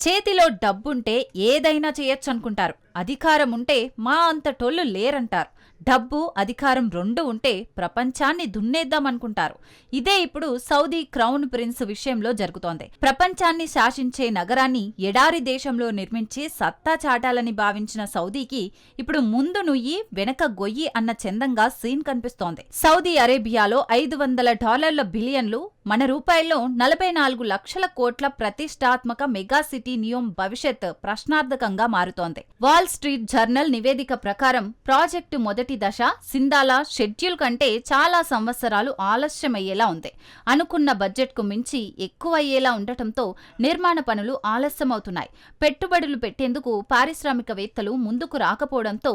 చేతిలో డబ్బుంటే ఏదైనా చేయొచ్చనుకుంటారు. అధికారం ఉంటే మా అంతటోళ్ళు లేరంటారు. డబ్బు, అధికారం రెండూ ఉంటే ప్రపంచాన్ని దున్నేద్దామనుకుంటారు. ఇదే ఇప్పుడు సౌదీ క్రౌన్ ప్రిన్స్ విషయంలో జరుగుతోంది. ప్రపంచాన్ని శాసించే నగరాన్ని ఎడారి దేశంలో నిర్మించి సత్తా చాటాలని భావించిన సౌదీకి ఇప్పుడు ముందు నుయ్యి వెనక గొయ్యి అన్న చందంగా సీన్ కనిపిస్తోంది. సౌదీ అరేబియాలో $500 బిలియన్లు, మన రూపాయల్లో 44 లక్షల కోట్ల ప్రతిష్టాత్మక మెగా సిటీ నియోమ్ భవిష్యత్ ప్రశ్నార్థకంగా మారుతోంది. వాల్ స్ట్రీట్ జర్నల్ నివేదిక ప్రకారం ప్రాజెక్టు మొదటి దశ సిందాల షెడ్యూల్ కంటే చాలా సంవత్సరాలు ఆలస్యమయ్యేలా ఉంది. అనుకున్న బడ్జెట్కు మించి ఎక్కువ అయ్యేలా ఉండటంతో నిర్మాణ పనులు ఆలస్యమవుతున్నాయి. పెట్టుబడులు పెట్టేందుకు పారిశ్రామికవేత్తలు ముందుకు రాకపోవడంతో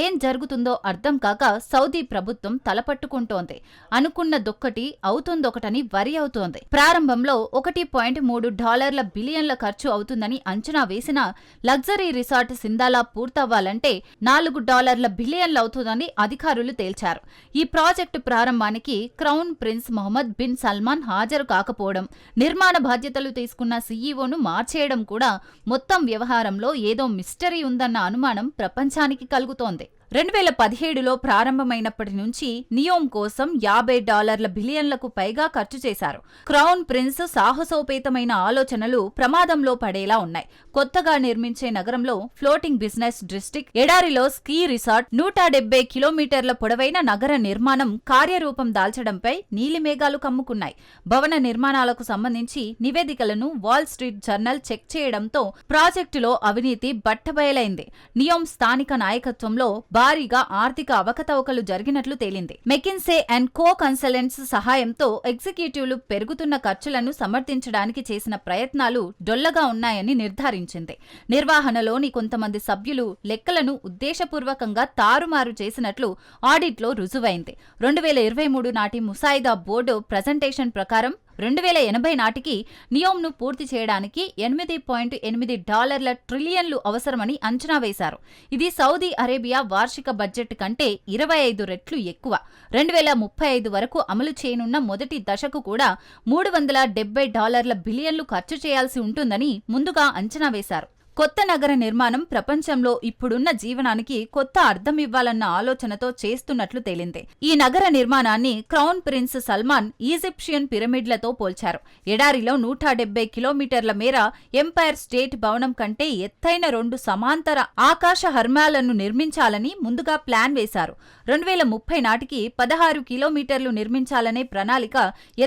ఏం జరుగుతుందో అర్థం కాక సౌదీ ప్రభుత్వం తలపట్టుకుంటోంది. అనుకున్నదొక్కటి అవుతుందొకటని వరి అవుతోంది. ప్రారంభంలో $1.3 బిలియన్ల ఖర్చు అవుతుందని అంచనా వేసిన లగ్జరీ రిసార్ట్ సిందాలా పూర్తవ్వాలంటే $4 బిలియన్లు అవుతుందని అధికారులు తేల్చారు. ఈ ప్రాజెక్టు ప్రారంభానికి crown prince Mohammed bin Salman హాజరు కాకపోవడం, నిర్మాణ బాధ్యతలు తీసుకున్న సీఈఓను మార్చేయడం కూడా మొత్తం వ్యవహారంలో ఏదో మిస్టరీ ఉందన్న అనుమానం ప్రపంచానికి కలుగుతోంది. 2017లో ప్రారంభమైనప్పటి నుంచి నియోమ్ కోసం $50 బిలియన్లకు పైగా ఖర్చు చేశారు. క్రౌన్ ప్రిన్స్ సాహసోపేతమైన ఆలోచనలు ప్రమాదంలో పడేలా ఉన్నాయి. కొత్తగా నిర్మించే నగరంలో ఫ్లోటింగ్ బిజినెస్ డిస్ట్రిక్ట్, ఎడారిలో స్కీ రిసార్ట్, 170 కిలోమీటర్ల పొడవైన నగర నిర్మాణం కార్యరూపం దాల్చడంపై నీలిమేఘాలు కమ్ముకున్నాయి. భవన నిర్మాణాలకు సంబంధించి నివేదికలను వాల్ స్ట్రీట్ జర్నల్ చెక్ చేయడంతో ప్రాజెక్టులో అవినీతి బట్టబయలైంది. నియోమ్ స్థానిక నాయకత్వంలో భారీగా ఆర్థిక అవకతవకలు జరిగినట్లు తేలింది. మెకిన్సే అండ్ కో కన్సల్టెంట్స్ సహాయంతో ఎగ్జిక్యూటివ్లు పెరుగుతున్న ఖర్చులను సమర్థించడానికి చేసిన ప్రయత్నాలు డొల్లగా ఉన్నాయని నిర్ధారించింది. నిర్వహణలోని కొంతమంది సభ్యులు లెక్కలను ఉద్దేశపూర్వకంగా తారుమారు చేసినట్లు ఆడిట్లో రుజువైంది. 2023 నాటి ముసాయిదా బోర్డు ప్రజెంటేషన్ ప్రకారం 2080 నాటికి నియోమ్ను పూర్తి చేయడానికి $8.8 ట్రిలియన్లు అవసరమని అంచనా వేశారు. ఇది సౌదీ అరేబియా వార్షిక బడ్జెట్ కంటే 25 రెట్లు ఎక్కువ. 2035 వరకు అమలు చేయనున్న మొదటి దశకు కూడా $370 బిలియన్లు ఖర్చు చేయాల్సి ఉంటుందని ముందుగా అంచనా వేశారు. కొత్త నగర నిర్మాణం ప్రపంచంలో ఇప్పుడున్న జీవనానికి కొత్త అర్థం ఇవ్వాలన్న ఆలోచనతో చేస్తున్నట్లు తేలింది. ఈ నగర నిర్మాణాన్ని క్రౌన్ ప్రిన్స్ సల్మాన్ ఈజిప్షియన్ పిరమిడ్లతో పోల్చారు. ఎడారిలో 170 కిలోమీటర్ల మేర ఎంపైర్ స్టేట్ భవనం కంటే ఎత్తైన 2 సమాంతర ఆకాశ హర్మ్యాలను నిర్మించాలని ముందుగా ప్లాన్ వేశారు. 2030 నాటికి 16 కిలోమీటర్లు నిర్మించాలనే ప్రణాళిక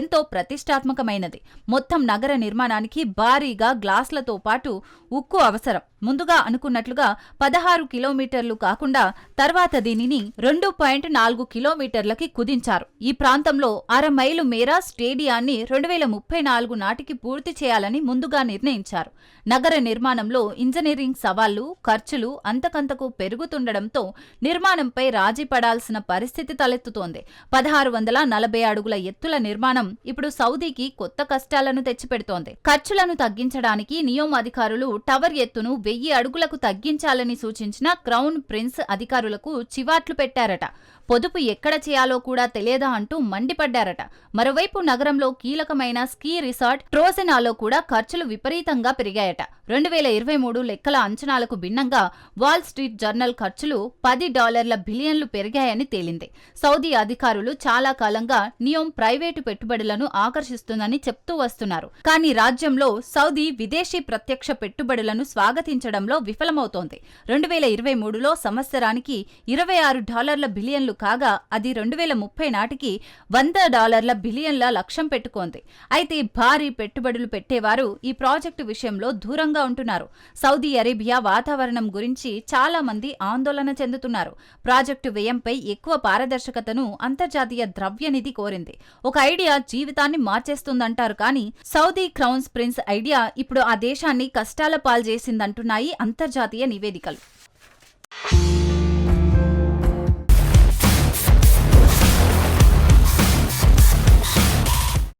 ఎంతో ప్రతిష్టాత్మకమైనది. మొత్తం నగర నిర్మాణానికి భారీగా గ్లాసులతో పాటు ఉక్కు అవసరం. ముందుగా అనుకున్నట్లుగా 16 కిలోమీటర్లు కాకుండా తర్వాత దీనిని 2.4 కిలోమీటర్లకి కుదించారు. ఈ ప్రాంతంలో 1/2 మైలు మేర స్టేడియాన్ని 2034 నాటికి పూర్తి చేయాలని ముందుగా నిర్ణయించారు. నగర నిర్మాణంలో ఇంజనీరింగ్ సవాళ్లు, ఖర్చులు అంతకంతకు పెరుగుతుండడంతో నిర్మాణంపై రాజీ పడాల్సిన పరిస్థితి తలెత్తుతోంది. 1640 అడుగుల ఎత్తుల నిర్మాణం ఇప్పుడు సౌదీకి కొత్త కష్టాలను తెచ్చిపెడుతోంది. ఖర్చులను తగ్గించడానికి నియోమ్ అధికారులు టవర్ ఎత్తును 1000 అడుగులకు తగ్గించాలని సూచించిన క్రౌన్ ప్రిన్స్ అధికారులకు చివాట్లు పెట్టారట. పొదుపు ఎక్కడ చేయాలో కూడా తెలియదా అంటూ మండిపడ్డారట. మరోవైపు నగరంలో కీలకమైన స్కీ రిసార్ట్ ట్రోజెనాలో కూడా ఖర్చులు విపరీతంగా పెరిగాయట. 2023 లెక్కల అంచనాలకు భిన్నంగా వాల్ స్ట్రీట్ జర్నల్ ఖర్చులు $10 బిలియన్లు పెరిగాయని తేలింది. సౌదీ అధికారులు చాలా కాలంగా నియోమ్ ప్రైవేటు పెట్టుబడులను ఆకర్షిస్తుందని చెప్తూ వస్తున్నారు. కానీ రాజ్యంలో సౌదీ విదేశీ ప్రత్యక్ష పెట్టుబడులను స్వాగతించడంలో విఫలమవుతోంది. 2023లో సంవత్సరానికి $26 బిలియన్లు కాగా అది 2030 నాటికి $100 బిలియన్ల లక్ష్యం పెట్టుకోంది. అయితే భారీ పెట్టుబడులు పెట్టేవారు ఈ ప్రాజెక్టు విషయంలో దూరంగా ఉంటున్నారు. సౌదీ అరేబియా వాతావరణం గురించి చాలా మంది ఆందోళన చెందుతున్నారు. ప్రాజెక్టు వ్యయంపై ఎక్కువ పారదర్శకతను అంతర్జాతీయ ద్రవ్యనిధి కోరింది. ఒక ఐడియా జీవితాన్ని మార్చేస్తుందంటారు కానీ సౌదీ క్రౌన్ ప్రిన్స్ ఐడియా ఇప్పుడు ఆ దేశాన్ని కష్టాల పాల్చేసిందంటున్నాయి అంతర్జాతీయ నివేదికలు.